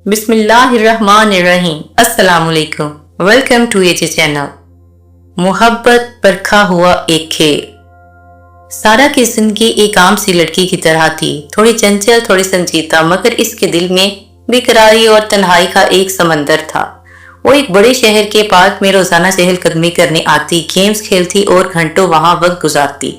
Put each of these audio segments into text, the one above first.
बिस्मिल्लाहिर्रहमानिर्रहीम। अस्सलाम वालेकुम। Welcome to AJ channel. मोहब्बत परखा हुआ एक खेल। सारा की जिंदगी एक आम सी लड़की की तरह थी, थोड़ी चंचल, थोड़ी संजीदा, मगर इसके दिल में बेकरारी और तन्हाई का एक समंदर था। वो एक बड़े शहर के पार्क में रोजाना चहलकदमी करने आती, गेम्स खेलती और घंटों वहां वक्त गुजारती,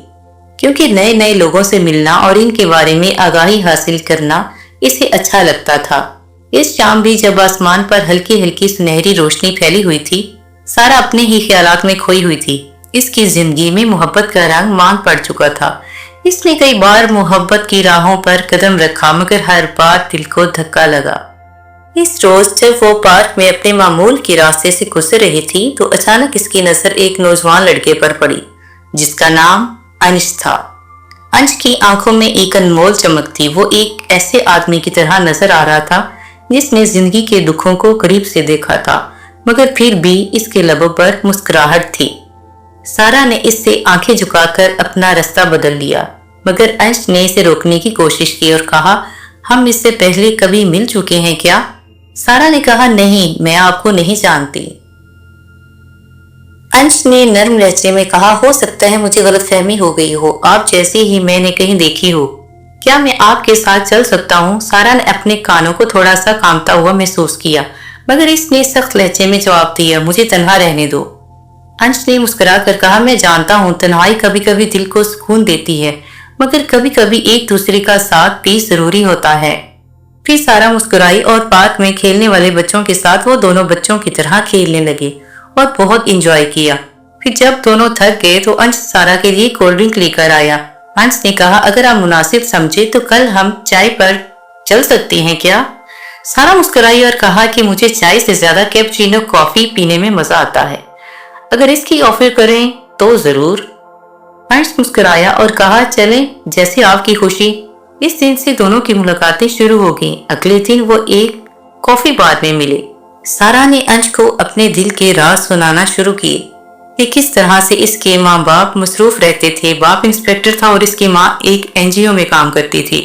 क्योंकि नए नए लोगों से मिलना और इनके बारे में आगाही हासिल करना इसे अच्छा लगता था। इस शाम भी जब आसमान पर हल्की हल्की सुनहरी रोशनी फैली हुई थी, सारा अपने ही ख्यालात में खोई हुई थी। इसकी जिंदगी में मोहब्बत का रंग मांग पड़ चुका था। इसने कई बार मोहब्बत की राहों पर कदम रखा, मगर हर बार दिल को धक्का लगा। इस रोज जब वो पार्क में अपने मामूल के रास्ते से गुजर रही थी, तो अचानक इसकी नजर एक नौजवान लड़के पर पड़ी, जिसका नाम अंश था। अंश की आंखों में एक अनमोल चमक थी। वो एक ऐसे आदमी की तरह नजर आ रहा था जिसने जिंदगी के दुखों को करीब से देखा था, मगर फिर भी इसके लबों पर मुस्कुराहट थी। सारा ने इससे आंखें झुकाकर अपना रास्ता बदल लिया, मगर अंश ने इसे रोकने की कोशिश की और कहा, हम इससे पहले कभी मिल चुके हैं क्या? सारा ने कहा, नहीं, मैं आपको नहीं जानती। अंश ने नर्म लहजे में कहा, हो सकता है मुझे गलतफहमी हो गई हो, आप जैसी ही मैंने कहीं देखी हो। क्या मैं आपके साथ चल सकता हूँ? सारा ने अपने कानों को थोड़ा सा कांपता हुआ महसूस किया, मगर इसने सख्त लहजे में जवाब दिया, मुझे तन्हा रहने दो। अंश ने मुस्कुरा कर कहा, मैं जानता हूँ तन्हाई कभी कभी दिल को सुकून देती है, मगर कभी कभी एक दूसरे का साथ भी जरूरी होता है। फिर सारा मुस्कुराई और पार्क में खेलने वाले बच्चों के साथ वो दोनों बच्चों की तरह खेलने लगे और बहुत इंजॉय किया। फिर जब दोनों थक गए तो अंश सारा के लिए कोल्ड ड्रिंक लेकर आया। अंश ने कहा, अगर आप मुनासिब समझे तो कल हम चाय पर चल सकते हैं क्या? सारा मुस्कुराई और कहा कि मुझे चाय से ज्यादा कैपुचिनो कॉफी पीने में मजा आता है, अगर इसकी ऑफर करें तो जरूर। अंश मुस्कुराया और कहा, चलें, जैसे आपकी खुशी। इस दिन से दोनों की मुलाकातें शुरू हो गई। अगले दिन वो एक कॉफी बार में मिले। सारा ने अंश को अपने दिल के राज सुनाना शुरू किए कि किस तरह से इसके माँ बाप मसरूफ रहते थे। बाप इंस्पेक्टर था और इसकी माँ एक एनजीओ में काम करती थी।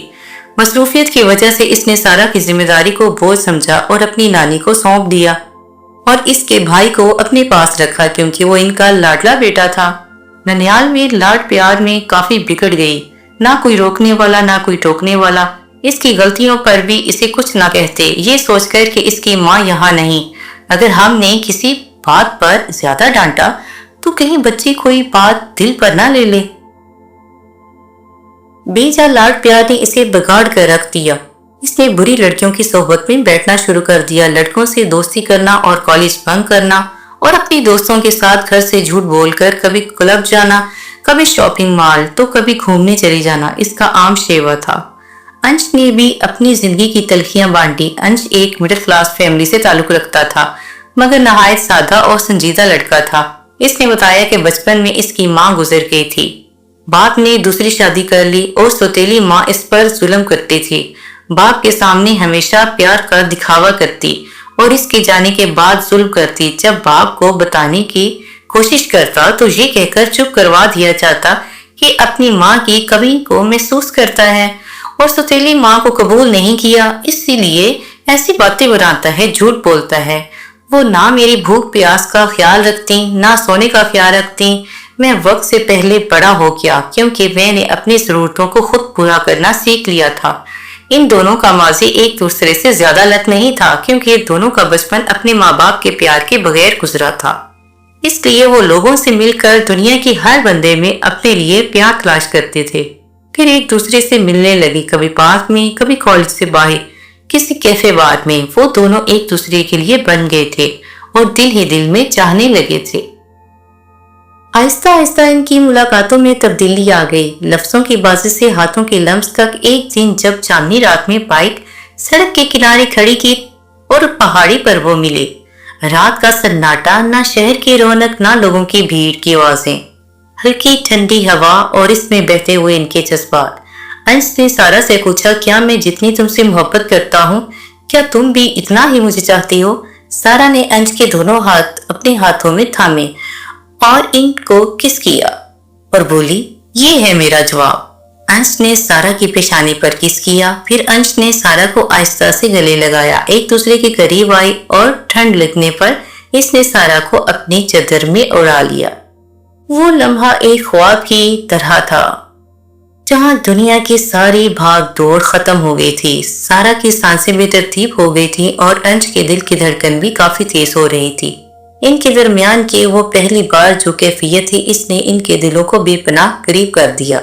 मसरूफियत की वजह से इसने सारा की जिम्मेदारी को बोझ समझा और अपनी नानी को सौंप दिया और इसके भाई को अपने पास रखा, क्योंकि वो इनका लाडला बेटा था। ननिहाल में लाड प्यार में काफी बिगड़ गई, ना कोई रोकने वाला ना कोई टोकने वाला। इसकी गलतियों पर भी इसे कुछ ना कहते, ये सोचकर कि इसकी माँ यहाँ नहीं। अगर हमने किसी बात पर ज्यादा डांटा तो कहीं बच्ची कोई बात दिल पर ना ले ले। बेजा लाड प्यार ने इसे बिगाड़ कर रख दिया। इसने बुरी लड़कियों की सोहबत में बैठना शुरू कर दिया, लड़कों से दोस्ती करना और कॉलेज बंक करना और अपनी दोस्तों के साथ घर से झूठ बोलकर कभी क्लब जाना, कभी शॉपिंग मॉल तो कभी घूमने चले जाना इसका आम शेवा था। अंश ने भी अपनी जिंदगी की तलखियां बांटी। अंश एक मिडिल क्लास फैमिली से ताल्लुक रखता था, मगर नहायत सादा और संजीदा लड़का था। इसने बताया कि बचपन में इसकी माँ गुजर गई थी, बाप ने दूसरी शादी कर ली और सौतेली माँ इस पर जुल्म करती थी। बाप के सामने हमेशा प्यार का दिखावा करती और इसके जाने के बाद जुल्म करती। जब बाप को बताने की कोशिश करता तो ये कहकर चुप करवा दिया जाता कि अपनी माँ की कमी को महसूस करता है और सौतेली माँ को कबूल नहीं किया, इसीलिए ऐसी बातें बनाता है, झूठ बोलता है। वो ना मेरी भूख प्यास का ख्याल रखती, ना सोने का ख्याल रखती। मैं वक्त से पहले बड़ा हो गया, क्योंकि मैंने अपनी जरूरतों को खुद पूरा करना सीख लिया था। इन दोनों का माजी एक दूसरे से ज्यादा अलग नहीं था, क्योंकि दोनों का बचपन अपने माँ बाप के प्यार के बगैर गुजरा था। इसलिए वो लोगों से मिलकर दुनिया की हर बंदे में अपने लिए प्यार तलाश करते थे। फिर एक दूसरे से मिलने लगी, कभी पार्क में, कभी कॉलेज से बाहर, किसी कैफे बार में। वो दोनों एक दूसरे के लिए बन गए थे और दिल ही दिल में चाहने लगे थे। आहिस्ता आहिस्ता इनकी मुलाकातों में तब्दीली आ गई, लफ्जों की बाजी से हाथों के लम्स तक। एक दिन जब चांदनी रात में बाइक सड़क के किनारे खड़ी की और पहाड़ी पर वो मिले। रात का सन्नाटा, ना शहर की रौनक, ना लोगों की भीड़ की आवाजें, हल्की ठंडी हवा और इसमें बहते हुए इनके जज्बात। अंश ने सारा से पूछा, क्या मैं जितनी तुमसे मोहब्बत करता हूँ, क्या तुम भी इतना ही मुझे चाहती हो? सारा ने अंश के दोनों हाथ अपने हाथों में थामे और इनको किस किया और बोली, ये है मेरा जवाब। अंश ने सारा की पेशानी पर किस किया। फिर अंश ने सारा को आहिस्ता से गले लगाया। एक दूसरे के करीब आई और ठंड लगने पर इसने सारा को अपनी चादर में उड़ा लिया। वो लम्हा एक ख्वाब की तरह था जहां दुनिया की सारी भाग दौड़ खत्म हो गई थी। सारा की सांसें बेतरतीब हो गई थी और अंश के दिल की धड़कन भी काफी तेज हो रही थी। इनके दरमियान की वो पहली बार जो कैफियत थी, इसने इनके दिलों को बेपनाह करीब कर दिया।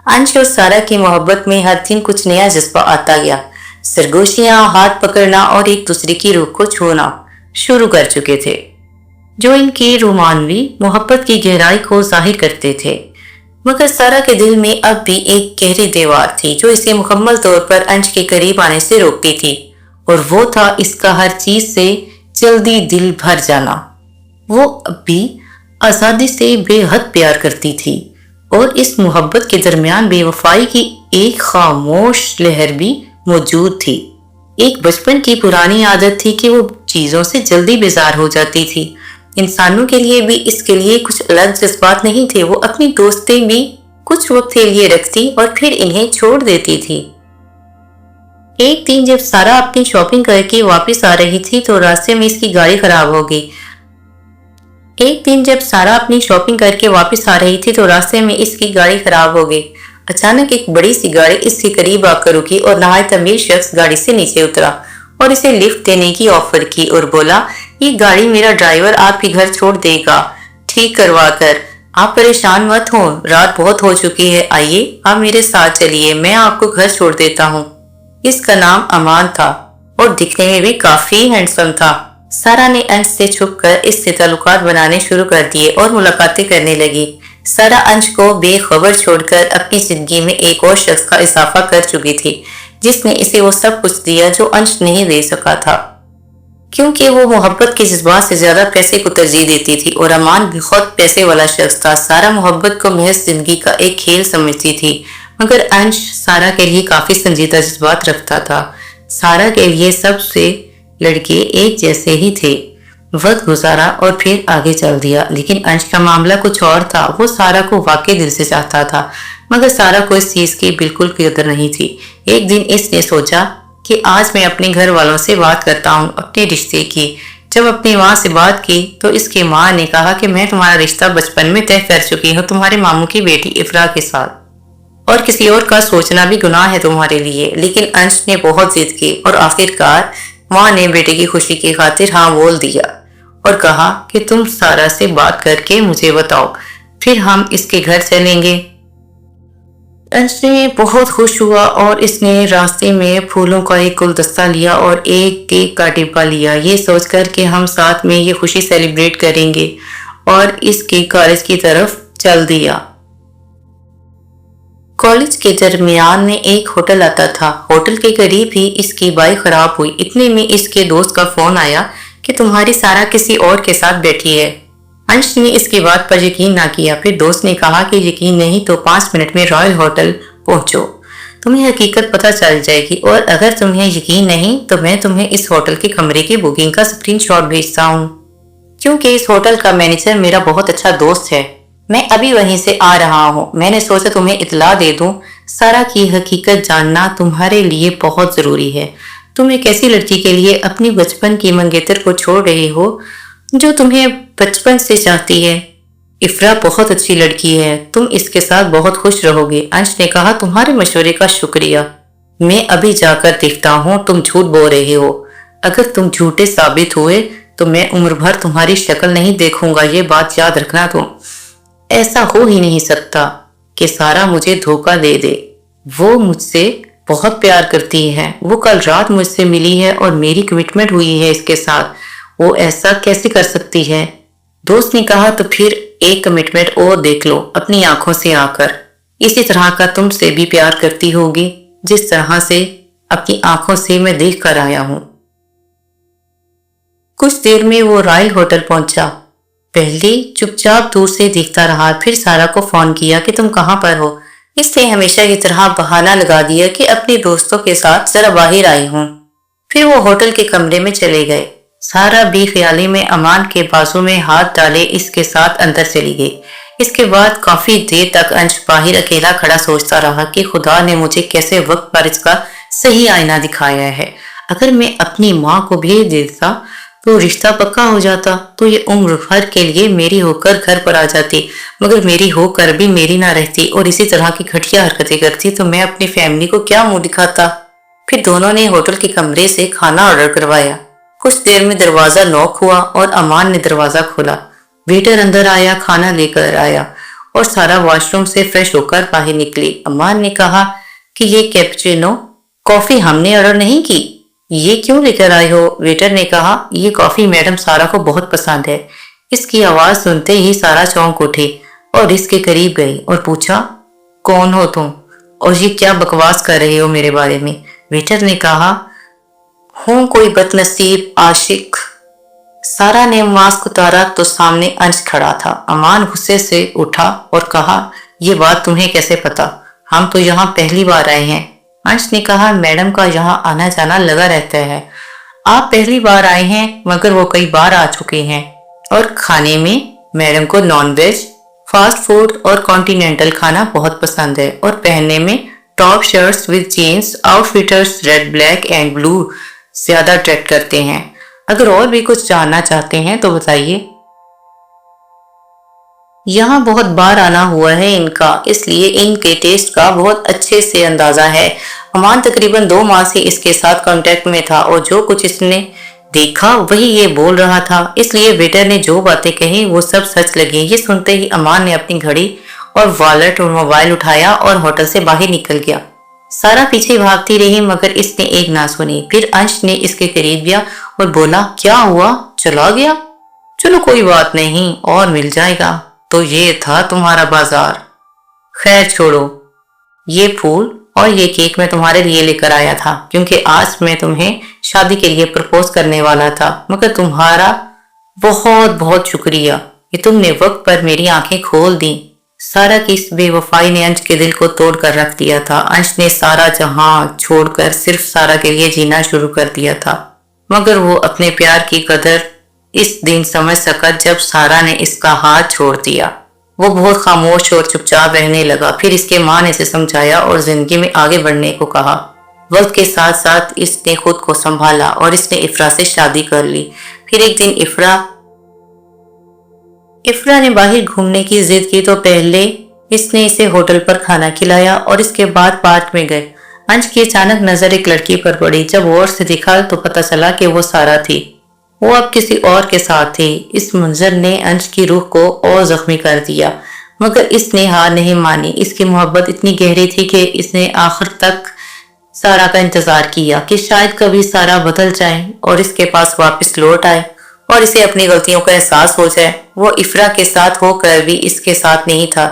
अंश और सारा की मोहब्बत में हर दिन कुछ नया जज्बा आता गया। सरगोशियां, हाथ पकड़ना और एक दूसरे की रूह को छूना शुरू कर चुके थे, जो इनकी रोमानवी मोहब्बत की गहराई को जाहिर करते थे। मगर सारा के दिल में अब भी एक गहरी दीवार थी जो इसे मुकम्मल तौर पर अंश के करीब आने से रोकती थी, और वो था इसका हर चीज से जल्दी दिल भर जाना। वो अब भी आजादी से बेहद प्यार करती थी और इस मोहब्बत के दरमियान बेवफाई की एक खामोश लहर भी मौजूद थी। एक बचपन की पुरानी आदत थी कि वो चीजों से जल्दी बेजार हो जाती थी। इंसानों के लिए भी इसके लिए कुछ अलग जज्बात नहीं थे। वो अपनी दोस्तें भी कुछ वक्त के लिए रखती और फिर इन्हें छोड़ देती थी। एक दिन जब सारा अपनी शॉपिंग करके वापस आ रही थी तो रास्ते में इसकी गाड़ी खराब हो गई। अचानक एक बड़ी सी गाड़ी इसके करीब आकर रुकी और नहायत अमीर शख्स गाड़ी से नीचे उतरा और इसे लिफ्ट देने की ऑफर की और बोला, ये गाड़ी मेरा ड्राइवर आपके घर छोड़ देगा ठीक करवा कर। आप परेशान मत हो, रात बहुत हो चुकी है, आइए आप मेरे साथ चलिए, मैं आपको घर छोड़ देता हूँ। इसका नाम अमान था और दिखने में भी काफी हैंडसम था। सारा ने अंश से छुपकर इससे ताल्लुकात बनाने शुरू कर दिए और मुलाकातें करने लगी। सारा अंश को बेखबर छोड़कर अपनी जिंदगी में एक और शख्स का इजाफा कर चुकी थी, जिसने इसे वो सब कुछ दिया जो अंश नहीं दे सका था, क्योंकि वो मोहब्बत के जज्बात से ज्यादा पैसे को तरजीह देती थी और अमान भी खुद पैसे वाला शख्स था। सारा मोहब्बत को महज जिंदगी का एक खेल समझती थी, मगर अंश सारा के लिए काफी संजीदा जज्बात रखता था। सारा के लिए सबसे लड़के एक जैसे ही थे। वक्त गुजारा और फिर आगे चल दिया, लेकिन अंश का मामला कुछ और था। वो सारा को वाकई दिल से चाहता था, मगर सारा को इस चीज की बिल्कुल कदर नहीं थी। एक दिन इसने सोचा कि आज मैं अपने घर वालों से बात करता हूँ अपने रिश्ते की। जब अपनी माँ से बात की तो इसकी माँ ने कहा कि मैं तुम्हारा रिश्ता बचपन में तय कर चुकी हूँ तुम्हारे मामू की बेटी इफ्रा के साथ, और किसी और का सोचना भी गुनाह है तुम्हारे लिए। लेकिन अंश ने बहुत जिद की और आखिरकार माँ ने बेटे की खुशी की खातिर हाँ बोल दिया और कहा कि तुम सारा से बात करके मुझे बताओ, फिर हम इसके घर चलेंगे। अंश ने बहुत खुश हुआ और इसने रास्ते में फूलों का एक गुलदस्ता लिया और एक केक का डिब्बा लिया, ये सोचकर कि हम साथ में ये खुशी सेलिब्रेट करेंगे, और इसके कॉलेज की तरफ चल दिया। कॉलेज के दरमियान में एक होटल आता था। होटल के करीब ही इसकी बाइक खराब हुई। इतने में इसके दोस्त का फोन आया कि तुम्हारी सारा किसी और के साथ बैठी है। अंश ने इसकी बात पर यकीन ना किया। फिर दोस्त ने कहा कि यकीन नहीं तो 5 मिनट में रॉयल होटल पहुंचो, तुम्हें हकीकत पता चल जाएगी, और अगर तुम्हें यकीन नहीं तो मैं तुम्हें इस होटल के कमरे की बुकिंग का स्क्रीनशॉट भेजता हूँ, क्योंकि इस होटल का मैनेजर मेरा बहुत अच्छा दोस्त है। मैं अभी वहीं से आ रहा हूँ। मैंने सोचा तुम्हें इतला दे दूं। सारा की हकीकत जानना तुम्हारे लिए बहुत जरूरी है। तुम एक ऐसी लड़की के लिए अपनी बचपन की मंगेतर को छोड़ रहे हो जो तुम्हें बचपन से चाहती है। इफ्रा बहुत अच्छी लड़की है, तुम इसके साथ बहुत खुश रहोगे। अंश ने कहा, तुम्हारे मशवरे का शुक्रिया, मैं अभी जाकर देखता हूँ तुम झूठ बोल रहे हो। अगर तुम झूठे साबित हुए तो मैं उम्र भर तुम्हारी शक्ल नहीं देखूंगा, ये बात याद रखना तुम। ऐसा हो ही नहीं सकता कि सारा मुझे धोखा दे दे। वो मुझसे बहुत प्यार करती है। वो कल रात मुझसे मिली है और मेरी कमिटमेंट हुई है इसके साथ। वो ऐसा कैसे कर सकती है? दोस्त ने कहा, तो फिर एक कमिटमेंट और देख लो अपनी आंखों से आकर। इसी तरह का तुमसे भी प्यार करती होगी जिस तरह से अपनी आंखों से मैं देख कर आया हूं। कुछ देर में वो रॉयल होटल पहुंचा। पहले चुपचाप दूर से देखता रहा, फिर सारा को फोन किया कि तुम कहाँ पर हो। इसने हमेशा की तरह बहाना लगा दिया कि अपने दोस्तों के साथ जरा बाहर आई हूँ। फिर वो होटल के कमरे में चले गए। सारा बेख्याली में अमान के बाजू में हाथ डाले इसके साथ अंदर चली गई। इसके बाद काफी देर तक अंश बाहर अकेला खड़ा सोचता रहा कि खुदा ने मुझे कैसे वक्त पर इसका सही आईना दिखाया है। अगर मैं अपनी माँ को भेज देता तो रिश्ता पक्का हो जाता, तो ये उम्र भर के लिए मेरी होकर घर पर आ जाती, मगर मेरी होकर भी मेरी ना रहती और इसी तरह की घटिया हरकतें करती तो मैं अपनी फैमिली को क्या मुंह दिखाता। फिर दोनों ने होटल के कमरे से खाना ऑर्डर करवाया। कुछ देर में दरवाजा नॉक हुआ और अमान ने दरवाजा खोला। वेटर अंदर आया, खाना लेकर आया और सारा वॉशरूम से फ्रेश होकर बाहर निकली। अमान ने कहा कि ये कैपुचिनो कॉफी हमने ऑर्डर नहीं की, ये क्यों लेकर आए हो? वेटर ने कहा, ये कॉफी मैडम सारा को बहुत पसंद है। इसकी आवाज सुनते ही सारा चौंक उठी और इसके करीब गई और पूछा, कौन हो तुम और ये क्या बकवास कर रहे हो मेरे बारे में? वेटर ने कहा, हूँ कोई बदनसीब आशिक। सारा ने मास्क उतारा तो सामने अंश खड़ा था। अमान गुस्से से उठा और कहा, ये बात तुम्हें कैसे पता? हम तो यहाँ पहली बार आए हैं। अंश ने कहा, मैडम का यहाँ आना जाना लगा रहता है। आप पहली बार आए हैं मगर वो कई बार आ चुके हैं। और खाने में मैडम को नॉनवेज, फास्ट फूड और कॉन्टिनेंटल खाना बहुत पसंद है और पहनने में top shirts with jeans outfitters red black and blue ज्यादा अट्रैक्ट करते हैं। अगर और भी कुछ जानना चाहते हैं तो बताइए। यहाँ बहुत बार आना हुआ है इनका, इसलिए इनके टेस्ट का बहुत अच्छे से अंदाजा है। अमान तकरीबन 2 माह से इसके साथ कांटेक्ट में था और जो कुछ इसने देखा वही ये बोल रहा था, इसलिए वेटर ने जो बातें कही वो सब सच लगी। ये सुनते ही अमान ने अपनी घड़ी और वॉलेट और मोबाइल उठाया और होटल से बाहर निकल गया। सारा पीछे भागती रही मगर इसने एक ना सुनी। फिर अंश ने इसके करीब गया और बोला, क्या हुआ, चला गया? चलो कोई बात नहीं, और मिल जाएगा। तो ये था तुम्हारा बाजार। खैर छोड़ो, ये फूल और ये केक मैं तुम्हारे लिए लेकर आया था क्योंकि आज मैं तुम्हें शादी के लिए प्रपोज करने वाला था, मगर तुम्हारा बहुत बहुत शुक्रिया, ये तुमने वक्त पर मेरी आंखें खोल दी। सारा की इस बेवफाई ने अंश के दिल को तोड़ कर रख दिया था। अंश ने सारा जहां छोड़कर सिर्फ सारा के लिए जीना शुरू कर दिया था, मगर वो अपने प्यार की कदर इस दिन समझ सका जब सारा ने इसका हाथ छोड़ दिया। वो बहुत खामोश और चुपचाप रहने लगा। फिर इसके माँ ने इसे समझाया और जिंदगी में आगे बढ़ने को कहा। वक्त के साथ साथ इसने खुद को संभाला और इसने इफ्रा से शादी कर ली। फिर एक दिन इफ्रा ने बाहर घूमने की जिद की तो पहले इसने इसे होटल पर खाना खिलाया और इसके बाद पार्क में गए। अंश की अचानक नजर एक लड़की पर पड़ी। जब गौर से देखा तो पता चला कि वो सारा थी। वो अब किसी और के साथ थी। इस मंजर ने अंश की रूह को और जख्मी कर दिया, मगर इसने हार नहीं मानी। इसकी मोहब्बत इतनी गहरी थी कि इसने आखिर तक सारा का इंतजार किया कि शायद कभी सारा बदल जाए और इसके पास वापस लौट आए और इसे अपनी गलतियों का एहसास हो जाए। वो इफ्रा के साथ होकर भी इसके साथ नहीं था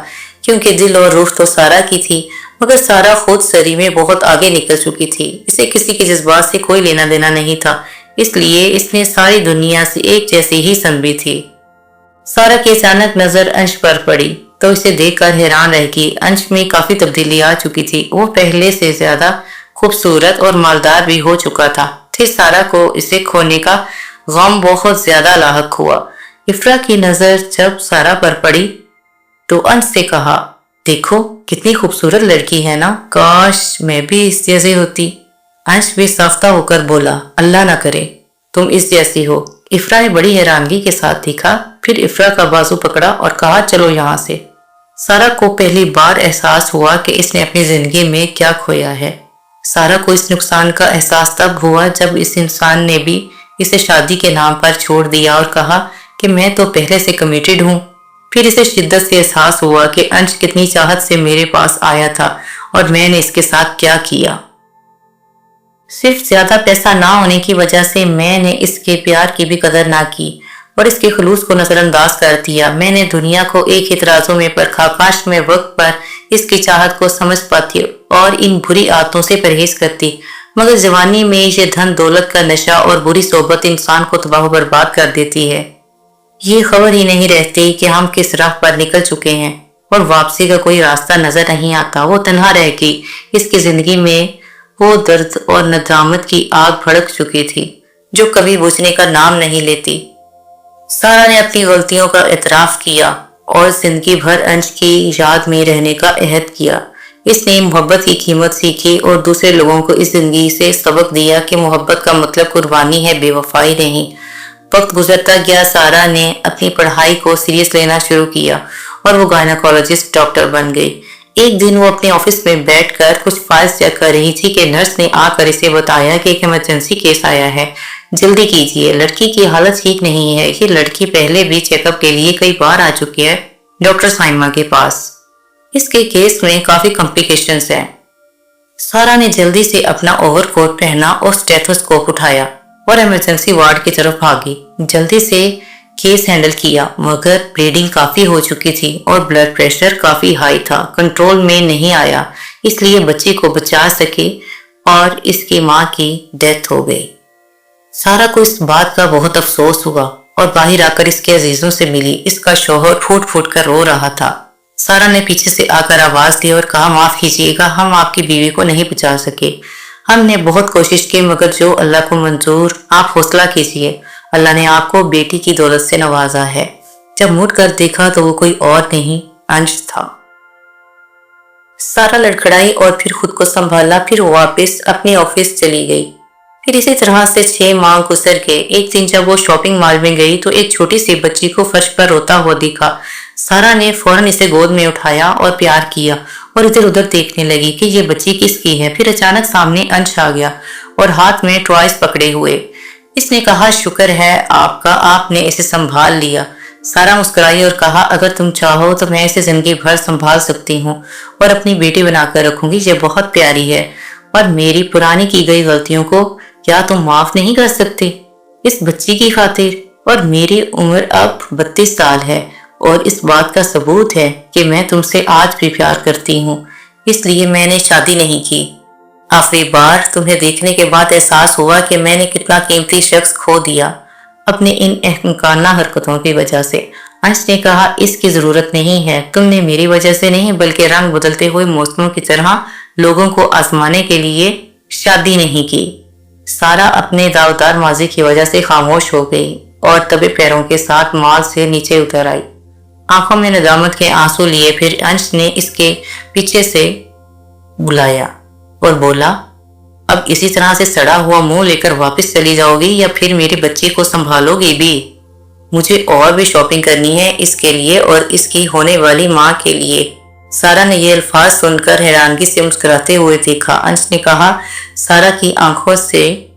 क्योंकि दिल और रूह तो सारा की थी, मगर सारा खुद सरी में बहुत आगे निकल चुकी थी। इसे किसी के जज्बात से कोई लेना देना नहीं था, इसलिए इसने सारी दुनिया से एक जैसी ही समझी थी। सारा की अचानक नजर अंश पर पड़ी तो इसे देखकर हैरान रह गई। अंश में काफी तब्दीली आ चुकी थी। वो पहले से ज्यादा खूबसूरत और मालदार भी हो चुका था। फिर सारा को इसे खोने का गम बहुत ज्यादा लाहक हुआ। इफ्रा की नजर जब सारा पर पड़ी तो अंश से कहा, देखो कितनी खूबसूरत लड़की है ना, काश मैं भी इस जैसी होती। अंश भी साफ्ता होकर बोला, अल्लाह ना करे तुम इस जैसी हो। इफ्रा ने बड़ी हैरानगी के साथ देखा, फिर इफ्रा का बाजू पकड़ा और कहा, चलो यहाँ से। सारा को पहली बार एहसास हुआ कि इसने अपनी जिंदगी में क्या खोया है। सारा को इस नुकसान का एहसास तब हुआ जब इस इंसान ने भी इसे शादी के नाम पर छोड़ दिया और कहा कि मैं तो पहले से कमिटेड हूँ। फिर इसे शिद्दत से एहसास हुआ कि अंश कितनी चाहत से मेरे पास आया था और मैंने इसके साथ क्या किया। सिर्फ ज्यादा पैसा ना होने की वजह से मैंने इसके प्यार की भी कदर ना की और इसके खुलूस को नजरअंदाज कर दिया। मैंने दुनिया को एक ही तराजू में परखा, काश मैं वक्त पर इसकी चाहत को समझ पाती और इन बुरी आदतों से परहेज करती, मगर जवानी में ये धन दौलत का नशा और बुरी सोबत इंसान को तबाह बर्बाद कर देती है। ये खबर ही नहीं रहती कि हम किस राह पर निकल चुके हैं और वापसी का कोई रास्ता नजर नहीं आता। वो तन्हा रह गई। इसकी जिंदगी में वो दर्द और नदामत की आग भड़क चुकी थी। जो कभी बुझने का नाम नहीं लेती। सारा ने अपनी गलतियों का एतराफ किया और जिंदगी भर अंश की याद में रहने का अहद किया। इसने मोहब्बत की कीमत सीखी और दूसरे लोगों को इस जिंदगी से सबक दिया कि मोहब्बत का मतलब कुर्बानी है, बेवफाई नहीं। वक्त गुजरता गया, सारा ने अपनी पढ़ाई को सीरियस लेना शुरू किया और वो गायनेकोलॉजिस्ट डॉक्टर बन गई। एक दिन वो अपने ऑफिस में बैठकर कुछ फाइल्स चेक कर रही थी कि नर्स ने आकर इसे बताया कि एक इमरजेंसी केस आया है, जल्दी कीजिए, लड़की की हालत ठीक नहीं है। ये लड़की पहले भी चेकअप के लिए कई बार आ चुकी है डॉक्टर साइमा के पास। इसके केस में काफी कॉम्प्लिकेशंस हैं। सारा ने जल्दी से अपना ओवरकोट पहना और स्टेथोस्कोप उठाया और इमरजेंसी वार्ड की तरफ भागी। जल्दी से केस हैंडल किया, मगर ब्लीडिंग काफी हो चुकी थी और ब्लड प्रेशर काफी हाई था, कंट्रोल में नहीं आया, इसलिए बच्ची को बचा सके और इसकी माँ की डेथ हो गई। सारा को इस बात का बहुत अफसोस हुआ और बाहर आकर इसके अजीजों से मिली। इसका शौहर फूट फूट कर रो रहा था। सारा ने पीछे से आकर आवाज दी और कहा, माफ कीजिएगा, हम आपकी बीवी को नहीं बचा सके। हमने बहुत कोशिश की, मगर जो अल्लाह को मंजूर। आप हौसला कीजिए, अल्लाह ने आपको बेटी की दौलत से नवाजा है। जब मुड़ कर देखा तो वो कोई और नहीं, अंश था। सारा लड़खड़ाई और फिर खुद को संभाला, फिर वापस अपने ऑफिस चली गई। फिर इसी तरह से 6 माह गुजर गए। एक दिन जब वो शॉपिंग मॉल में गई तो एक छोटी सी बच्ची को फर्श पर रोता हुआ दिखा। सारा ने फौरन इसे गोद में उठाया और प्यार किया और इधर उधर देखने लगी कि ये बच्ची किसकी है। फिर अचानक सामने अंश आ गया और हाथ में टॉयज पकड़े हुए। इसने कहा, शुक्र है आपका, आपने इसे संभाल लिया। सारा मुस्कुराई और कहा, अगर तुम चाहो तो मैं इसे जिंदगी भर संभाल सकती हूँ और अपनी बेटी बनाकर रखूंगी। ये बहुत प्यारी है और मेरी पुरानी की गई गलतियों को क्या तुम माफ नहीं कर सकते इस बच्ची की खातिर? और मेरी उम्र अब 32 साल है और इस बात का सबूत है कि मैं तुमसे आज भी प्यार करती हूँ, इसलिए मैंने शादी नहीं की। आखिरी बार तुम्हें देखने के बाद एहसास हुआ कि मैंने कितना कीमती शख्स खो दिया अपने इन अहंकाना हरकतों की वजह से। अंश ने कहा, इसकी जरूरत नहीं है, तुमने मेरी वजह से नहीं बल्कि रंग बदलते हुए मौसमों की तरह लोगों को आजमाने के लिए शादी नहीं की। सारा अपने दावदार माजी की वजह से खामोश हो गई और दबे पैरों के साथ माल से नीचे उतर आई। आंखों में नदामत के आंसू लिए। फिर अंश ने इसके पीछे से बुलाया और बोला, अब इसी तरह से सड़ा हुआ मुंह लेकर वापस चली जाओगी या फिर मेरी बच्ची को संभालोगी भी? मुझे और भी शॉपिंग करनी है इसके लिए और इसकी होने वाली माँ के लिए। सारा ने ये अल्फाज सुनकर हैरानगी से मुस्कुराते हुए देखा। अंश ने कहा, सारा की आंखों से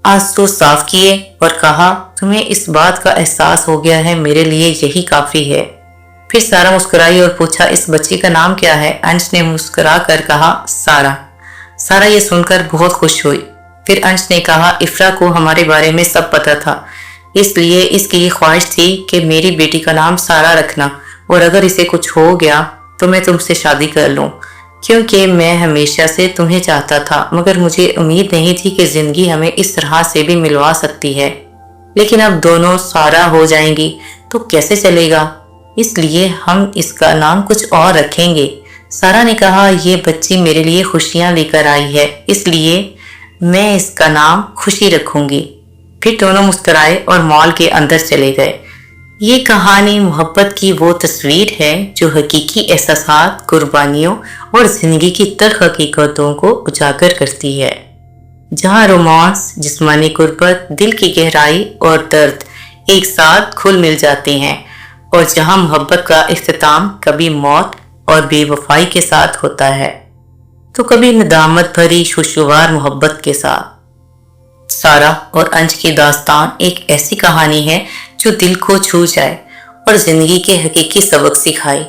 आंसू साफ किए और कहा, तुम्हें इस बात का एहसास हो गया है, मेरे लिए यही काफी है। फिर सारा मुस्कुराई और पूछा, इस बच्ची का नाम क्या है? अंश ने मुस्कुरा कर कहा, सारा। सारा ये सुनकर बहुत खुश हुई। फिर अंश ने कहा, इफ्रा को हमारे बारे में सब पता था, इसलिए इसकी ये ख्वाहिश थी कि मेरी बेटी का नाम सारा रखना और अगर इसे कुछ हो गया तो मैं तुमसे शादी कर लूं, क्योंकि मैं हमेशा से तुम्हें चाहता था, मगर मुझे उम्मीद नहीं थी कि जिंदगी हमें इस तरह से भी मिलवा सकती है। लेकिन अब दोनों सारा हो जाएंगी तो कैसे चलेगा, इसलिए हम इसका नाम कुछ और रखेंगे। सारा ने कहा, ये बच्ची मेरे लिए खुशियां लेकर आई है, इसलिए मैं इसका नाम खुशी रखूंगी। फिर दोनों मुस्कुराए और मॉल के अंदर चले गए। ये कहानी मोहब्बत की वो तस्वीर है जो हकीकी एहसासात, कुर्बानियों और जिंदगी की तल्ख हकीकतों को उजागर करती है, जहाँ रोमांस, जिस्मानी कुर्बत, दिल की गहराई और दर्द एक साथ खुल मिल जाते हैं और जहाँ मोहब्बत का इख्तिताम कभी मौत और बेवफाई के साथ होता है तो कभी नदामत भरी खुशगवार मोहब्बत के साथ। सारा और अंश की दास्तान एक ऐसी कहानी है जो दिल को छू जाए और जिंदगी के हकीकी सबक सिखाए।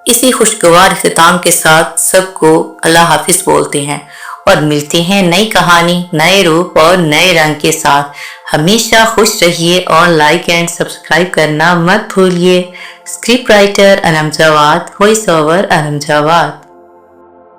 इसी खुशगवार इख्तिताम के साथ सबको अल्लाह हाफिज बोलते हैं और मिलते हैं नई कहानी, नए रूप और नए रंग के साथ। हमेशा खुश रहिए और लाइक एंड सब्सक्राइब करना मत भूलिए। Script writer Anam Jawad, voice over Anam Jawad.